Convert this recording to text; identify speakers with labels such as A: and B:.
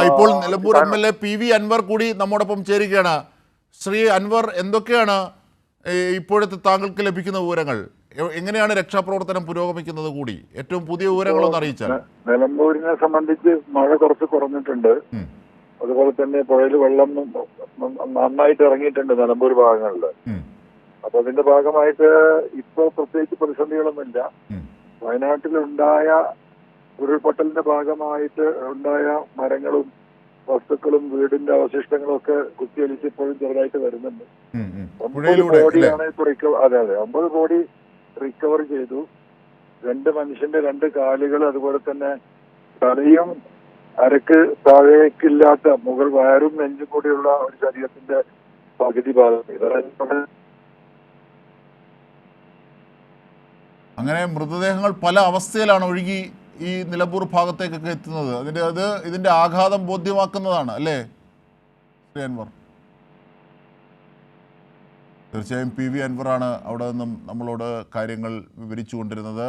A: ഇപ്പോൾ Nilambur MLA PV Anwar കൂടി നമ്മോടൊപ്പം ചേരുകയാണ്. ശ്രീ അൻവർ, എന്തൊക്കെയാണ് ഇപ്പോഴത്തെ താങ്കൾക്ക് ലഭിക്കുന്ന വിവരങ്ങൾ? എങ്ങനെയാണ് രക്ഷാപ്രവർത്തനം പുരോഗമിക്കുന്നത് കൂടി ഏറ്റവും പുതിയ വിവരങ്ങളൊന്ന് അറിയിച്ചാൽ.
B: നിലമ്പൂരിനെ സംബന്ധിച്ച് മഴ കുറച്ച് കുറഞ്ഞിട്ടുണ്ട്. അതുപോലെ തന്നെ പുഴയിൽ വെള്ളം നന്നായിട്ട് ഇറങ്ങിയിട്ടുണ്ട് നിലമ്പൂർ ഭാഗങ്ങളിൽ. അപ്പൊ അതിന്റെ ഭാഗമായിട്ട് ഇപ്പൊ പ്രത്യേകിച്ച് പ്രതിസന്ധികളൊന്നുമില്ല. വയനാട്ടിലുണ്ടായ ഉരുൾപൊട്ടലിന്റെ ഭാഗമായിട്ട് ഉണ്ടായ മരങ്ങളും വസ്തുക്കളും വീടിന്റെ അവശിഷ്ടങ്ങളും ഒക്കെ കുത്തിയൊലിച്ച് ഇപ്പോഴും ചെറുതായിട്ട് വരുന്നുണ്ട്. 9 ബോഡിയാണ് ഇപ്പൊ അതെ 9 ബോഡി റിക്കവർ ചെയ്തു. 2 മനുഷ്യന്റെ 2 കാലുകൾ, അതുപോലെ തന്നെ തലയും അരക്ക് താഴേക്കില്ലാത്ത മുകൾ വയറും നെഞ്ചും കൂടിയുള്ള ഒരു ശരീരത്തിന്റെ പകുതി ഭാഗം.
A: അങ്ങനെ മൃതദേഹങ്ങൾ പല അവസ്ഥയിലാണ് ഒഴുകി ഈ നിലമ്പൂർ ഭാഗത്തേക്കൊക്കെ എത്തുന്നത്. ഇതിന്റെ ആഘാതം ബോധ്യമാക്കുന്നതാണ് അല്ലേ ശ്രീ അൻവർ? തീർച്ചയായും PV അൻവറാണ് അവിടെ നിന്നും നമ്മളോട് കാര്യങ്ങൾ വിവരിച്ചു കൊണ്ടിരുന്നത്.